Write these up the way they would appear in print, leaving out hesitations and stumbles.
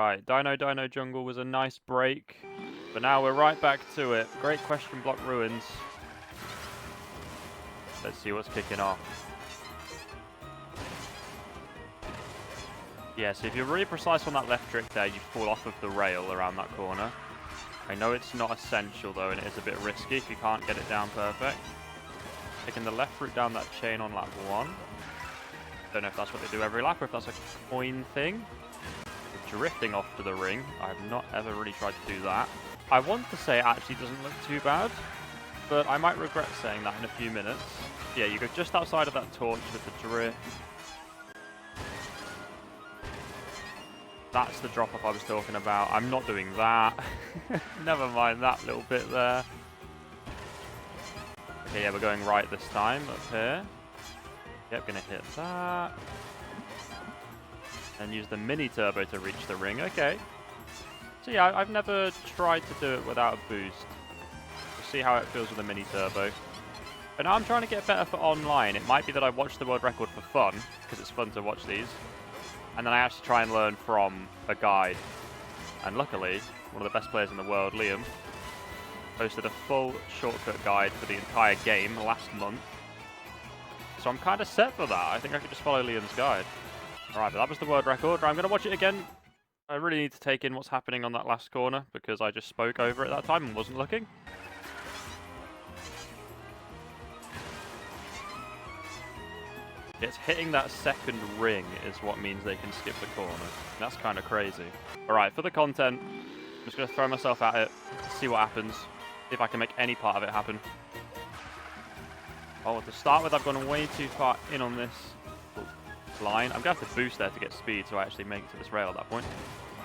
Alright, Dino Dino Jungle was a nice break, but now we're right back to it. Great question block ruins. Let's see what's kicking off. Yeah, so if you're really precise on that left trick there, you fall off of the rail around that corner. I know it's not essential though, and it is a bit risky if you can't get it down perfect. Taking the left route down that chain on lap 1. Don't know if that's what they do every lap or if that's a coin thing. Drifting off to the ring. I have not ever really tried to do that. I want to say it actually doesn't look too bad, but I might regret saying that in a few minutes. Yeah, you go just outside of that torch with the drift. That's the drop-off I was talking about. I'm not doing that. Never mind that little bit there. Okay, yeah, we're going right this time up here. Yep, gonna hit that. And use the mini turbo to reach the ring. Okay. So yeah, I've never tried to do it without a boost. We'll see how it feels with a mini turbo. But now I'm trying to get better for online. It might be that I watch the world record for fun, because it's fun to watch these. And then I actually try and learn from a guide. And luckily, one of the best players in the world, Liam, posted a full shortcut guide for the entire game last month. So I'm kind of set for that. I think I could just follow Liam's guide. Alright, but that was the world record. I'm going to watch it again. I really need to take in what's happening on that last corner because I just spoke over it that time and wasn't looking. It's hitting that second ring is what means they can skip the corner. That's kind of crazy. Alright, for the content, I'm just going to throw myself at it, see what happens, see if I can make any part of it happen. Oh, to start with, I've gone way too far in on this line. I'm going to have to boost there to get speed so I actually make it to this rail at that point.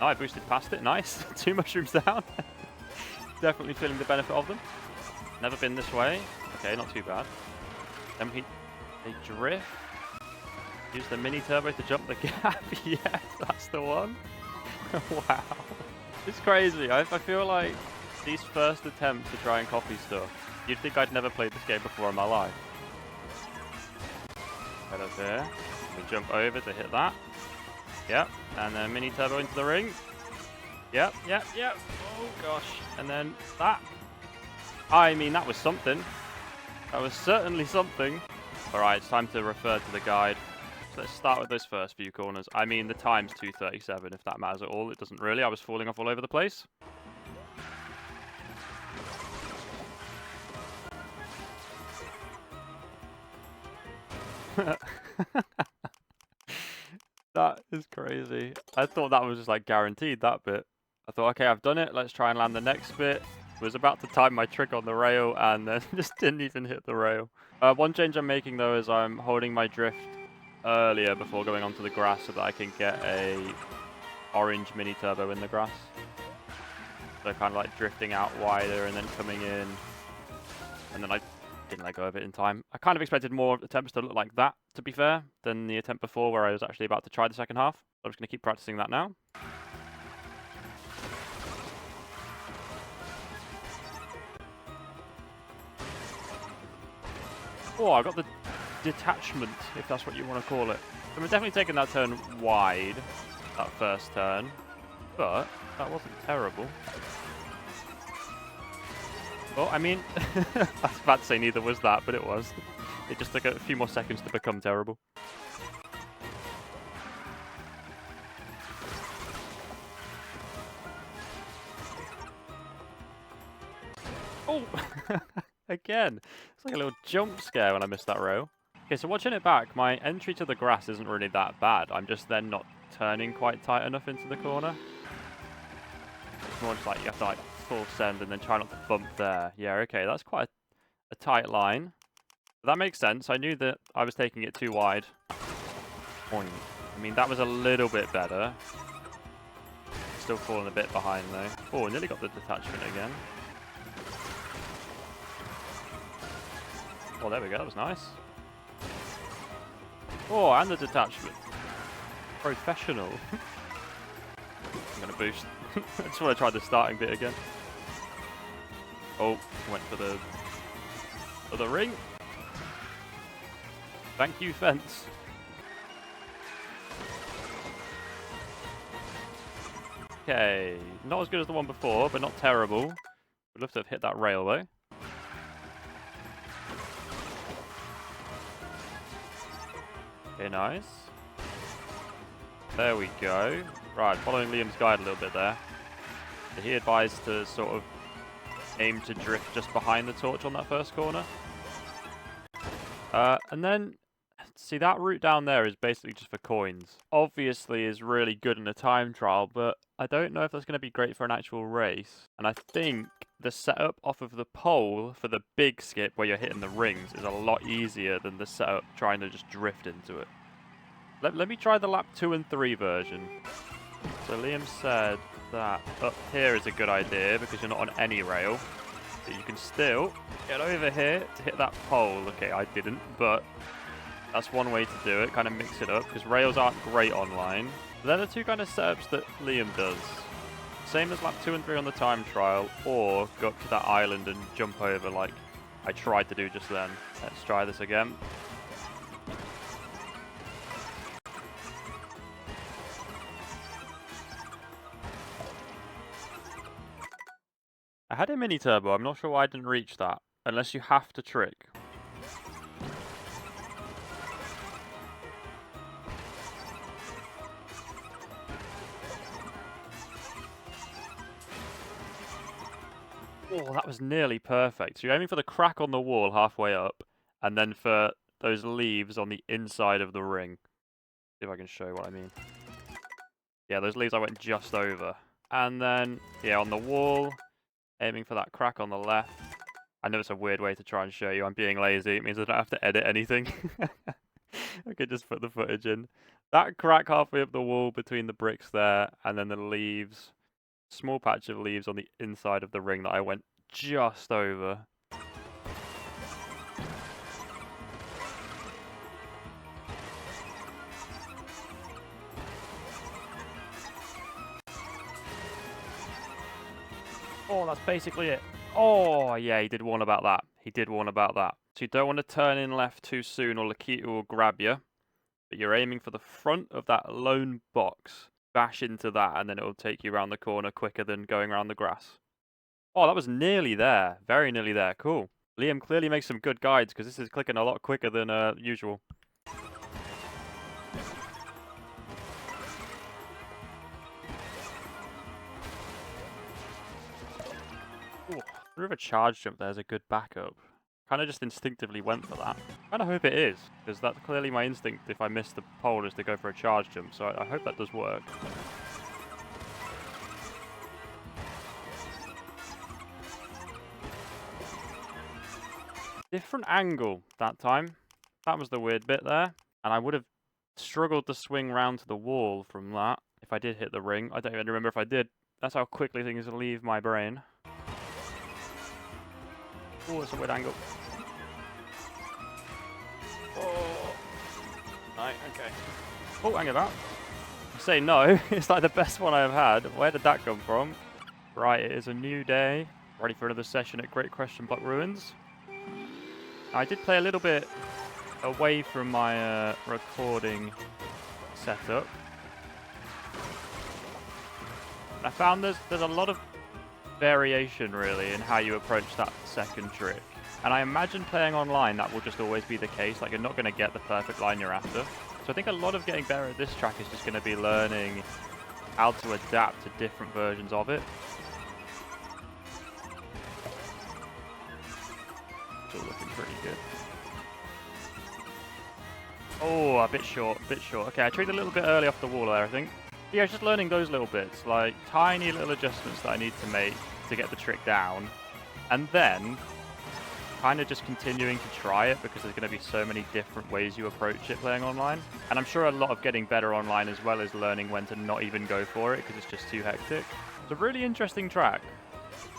Oh, I boosted past it. Nice. 2 mushrooms down. Definitely feeling the benefit of them. Never been this way. Okay, not too bad. Then they drift. Use the mini turbo to jump the gap. Yes, that's the one. Wow. It's crazy. I feel like these first attempts to try and copy stuff, you'd think I'd never played this game before in my life. Head up here. We jump over to hit that. Yep. And then mini turbo into the ring. Yep, yep, yep. Oh gosh. And then that. I mean, that was something. That was certainly something. Alright, it's time to refer to the guide. So let's start with those first few corners. I mean, the time's 2:37 if that matters at all. It doesn't really. I was falling off all over the place. That is crazy. I thought that was just like guaranteed, that bit. I thought, okay, I've done it. Let's try and land the next bit. Was about to time my trick on the rail and then just didn't even hit the rail. One change I'm making though is I'm holding my drift earlier before going onto the grass so that I can get a orange mini turbo in the grass. So kind of like drifting out wider and then coming in. And then I didn't let go of it in time. I kind of expected more attempts to look like that, to be fair, than the attempt before where I was actually about to try the second half. I'm just going to keep practicing that now. Oh, I got the detachment, if that's what you want to call it. So we're definitely taking that turn wide, that first turn, but that wasn't terrible. Well, I mean, I was about to say neither was that, but it was. It just took a few more seconds to become terrible. Oh! Again. It's like a little jump scare when I missed that row. Okay, so watching it back, my entry to the grass isn't really that bad. I'm just then not turning quite tight enough into the corner. It's more just like you have to like full send and then try not to bump there. Yeah, okay, that's quite a tight line. But that makes sense. I knew that I was taking it too wide. Point. I mean, that was a little bit better. Still falling a bit behind though. Oh, nearly got the detachment again. Oh, there we go. That was nice. Oh, and the detachment. Professional. I'm going to boost. I just want to try the starting bit again. Oh, went for the ring. Thank you, fence. Okay, not as good as the one before, but not terrible. Would love to have hit that rail though. Okay, nice. There we go. Right, following Liam's guide a little bit there. So he advised to sort of aim to drift just behind the torch on that first corner. And then, see, that route down there is basically just for coins. Obviously is really good in a time trial, but I don't know if that's going to be great for an actual race. And I think the setup off of the pole for the big skip where you're hitting the rings is a lot easier than the setup trying to just drift into it. Let me try the lap 2 and 3 version. So Liam said that up here is a good idea because you're not on any rail. So you can still get over here to hit that pole. Okay, I didn't, but that's one way to do it. Kind of mix it up because rails aren't great online. They're the two kind of setups that Liam does. Same as lap 2 and 3 on the time trial, or go up to that island and jump over like I tried to do just then. Let's try this again. I had a mini turbo, I'm not sure why I didn't reach that, unless you have to trick. Oh, that was nearly perfect. So you're aiming for the crack on the wall halfway up, and then for those leaves on the inside of the ring. See if I can show you what I mean. Yeah, those leaves I went just over. And then, yeah, on the wall, aiming for that crack on the left. I know it's a weird way to try and show you. I'm being lazy. It means I don't have to edit anything. I could just put the footage in. That crack halfway up the wall between the bricks there, and then the leaves. Small patch of leaves on the inside of the ring that I went just over. Oh, that's basically it. Oh, yeah, he did warn about that. He did warn about that. So you don't want to turn in left too soon or Lakitu will grab you. But you're aiming for the front of that lone box. Bash into that and then it will take you around the corner quicker than going around the grass. Oh, that was nearly there. Very nearly there. Cool. Liam clearly makes some good guides because this is clicking a lot quicker than usual. Ooh, through a charge jump there's a good backup. Kind of just instinctively went for that. Kind of hope it is, because that's clearly my instinct if I miss the pole is to go for a charge jump, so I hope that does work. Different angle that time. That was the weird bit there. And I would have struggled to swing round to the wall from that if I did hit the ring. I don't even remember if I did. That's how quickly things leave my brain. Oh, it's a weird angle. Oh. Right, okay. Oh, hang about. I say no. It's like the best one I've had. Where did that come from? Right, it is a new day. Ready for another session at Great Question Block Ruins. I did play a little bit away from my recording setup. I found there's a lot of variation really in how you approach that second trick. And I imagine playing online that will just always be the case, like you're not going to get the perfect line you're after. So I think a lot of getting better at this track is just going to be learning how to adapt to different versions of it. Still looking pretty good. Oh, a bit short, a bit short. Okay, I tricked a little bit early off the wall there, I think. Yeah, it's just learning those little bits, like tiny little adjustments that I need to make to get the trick down. And then kind of just continuing to try it because there's going to be so many different ways you approach it playing online. And I'm sure a lot of getting better online as well as learning when to not even go for it because it's just too hectic. It's a really interesting track.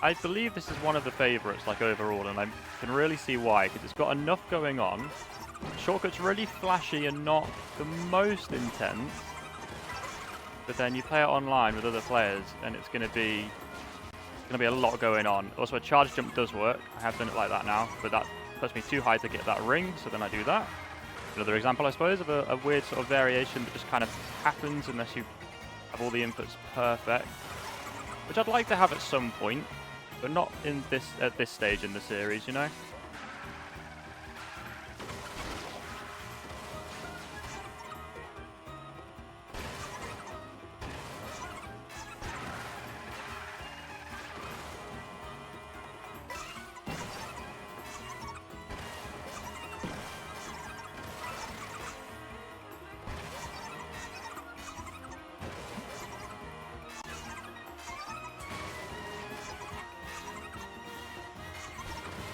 I believe this is one of the favourites, like overall, and I can really see why, because it's got enough going on. Shortcuts really flashy and not the most intense. But then you play it online with other players, and it's going to be a lot going on. Also, a charge jump does work. I have done it like that now, but that puts me too high to get that ring, so then I do that. Another example, I suppose, of a weird sort of variation that just kind of happens unless you have all the inputs perfect. which I'd like to have at some point, but not in this at this stage in the series, you know?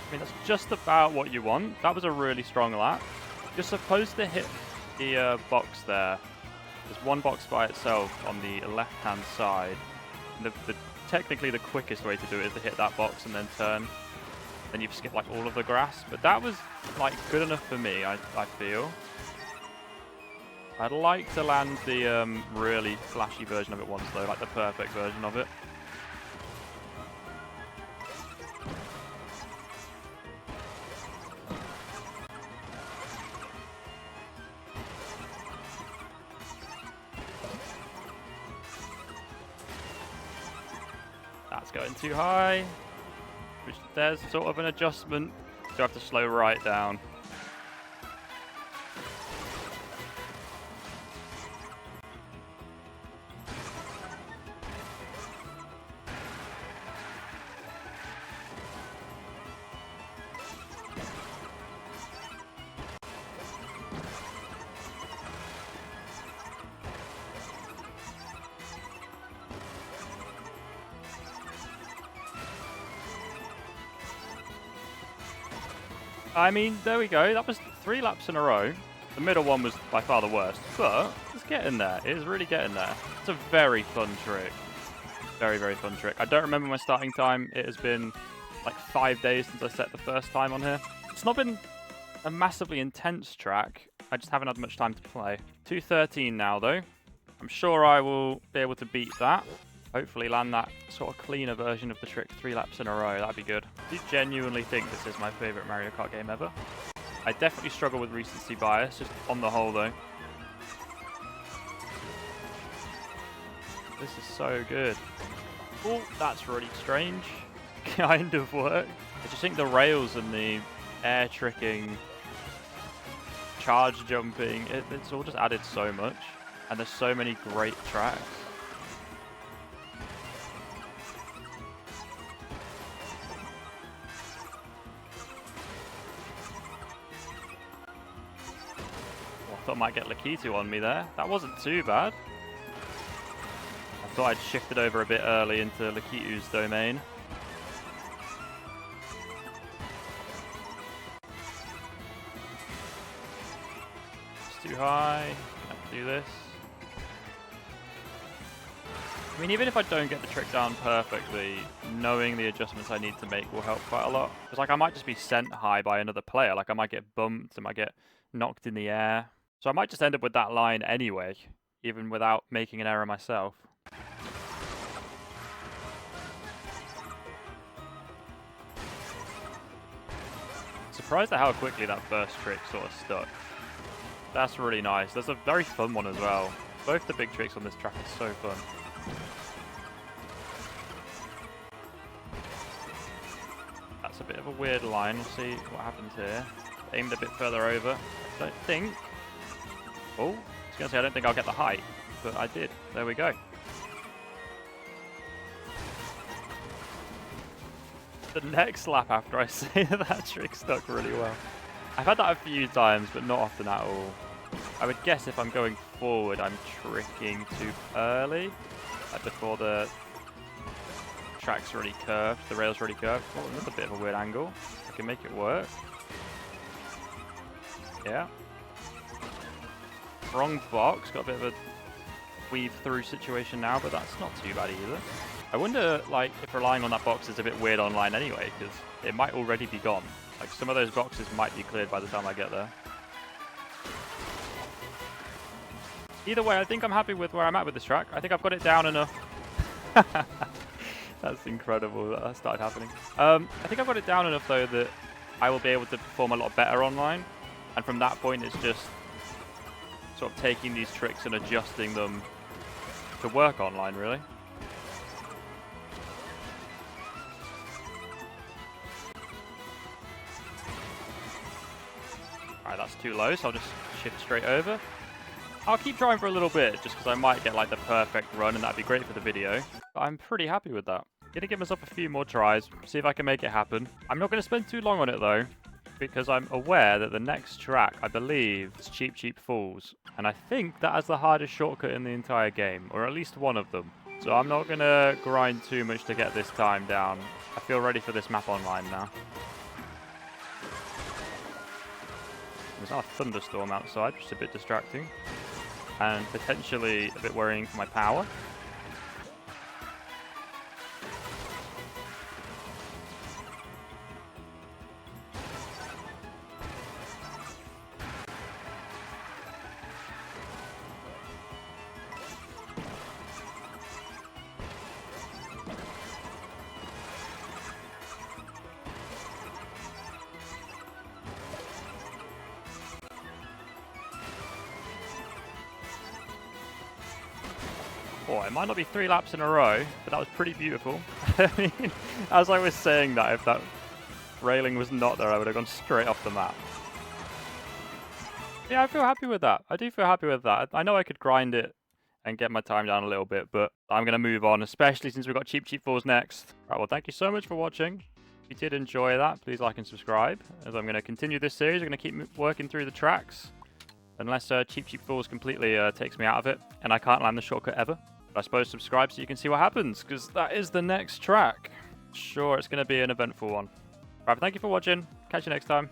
I mean, that's just about what you want. That was a really strong lap. You're supposed to hit the box there. There's one box by itself on the left-hand side. Technically, the quickest way to do it is to hit that box and then turn. Then you've skipped like all of the grass. But that was like good enough for me, I feel. I'd like to land the really flashy version of it once though, like the perfect version of it. That's going too high. Which there's sort of an adjustment. So I have to slow right down. I mean, there we go. That was 3 laps in a row. The middle one was by far the worst, but it's getting there. It is really getting there. It's a very fun trick. Very, very fun trick. I don't remember my starting time. It has been like 5 days since I set the first time on here. It's not been a massively intense track. I just haven't had much time to play. 2:13 now, though. I'm sure I will be able to beat that. Hopefully land that sort of cleaner version of the trick 3 laps in a row. That'd be good. I do genuinely think this is my favourite Mario Kart game ever. I definitely struggle with recency bias, just on the whole though. This is so good. Oh, that's really strange. Kind of worked. I just think the rails and the air tricking, charge jumping, it's all just added so much. And there's so many great tracks. I thought I might get Lakitu on me there. That wasn't too bad. I thought I'd shifted over a bit early into Lakitu's domain. It's too high. Can't do this. I mean, even if I don't get the trick down perfectly, knowing the adjustments I need to make will help quite a lot. Because like I might just be sent high by another player. Like I might get bumped, I might get knocked in the air. So I might just end up with that line anyway, even without making an error myself. Surprised at how quickly that first trick sort of stuck. That's really nice. That's a very fun one as well. Both the big tricks on this track are so fun. That's a bit of a weird line. We'll see what happens here. Aimed a bit further over. I don't think... Oh, I was going to say I don't think I'll get the height, but I did. There we go. The next lap after I say that trick stuck really well. I've had that a few times, but not often at all. I would guess if I'm going forward, I'm tricking too early. Like before the track's already curved, the rail's already curved. Oh, another bit of a weird angle. I can make it work. Yeah. Wrong box, got a bit of a weave through situation now, but that's not too bad either. I wonder, like, if relying on that box is a bit weird online anyway, because it might already be gone. Like, some of those boxes might be cleared by the time I get there. Either way, I think I'm happy with where I'm at with this track. I think I've got it down enough. That's incredible that that started happening. I think I've got it down enough, though, that I will be able to perform a lot better online. And from that point, it's just sort of taking these tricks and adjusting them to work online, really. Alright, that's too low, so I'll just shift straight over. I'll keep trying for a little bit, just because I might get like the perfect run, and that'd be great for the video. But I'm pretty happy with that. Gonna give myself a few more tries, see if I can make it happen. I'm not gonna spend too long on it though, because I'm aware that the next track, I believe, is Cheep Cheep Falls. And I think that has the hardest shortcut in the entire game, or at least one of them. So I'm not gonna grind too much to get this time down. I feel ready for this map online now. There's not a thunderstorm outside, which is a bit distracting. And potentially a bit worrying for my power. Oh, it might not be 3 laps in a row, but that was pretty beautiful. I mean, as I was saying that, if that railing was not there, I would have gone straight off the map. Yeah, I feel happy with that. I do feel happy with that. I know I could grind it and get my time down a little bit, but I'm going to move on, especially since we've got Cheep Cheep Falls next. Right, well, thank you so much for watching. If you did enjoy that, please like and subscribe, as I'm going to continue this series. I'm going to keep working through the tracks, unless Cheep Cheep Falls completely takes me out of it, and I can't land the shortcut ever. But I suppose subscribe so you can see what happens, because that is the next track. Sure, it's going to be an eventful one. Right, but thank you for watching. Catch you next time.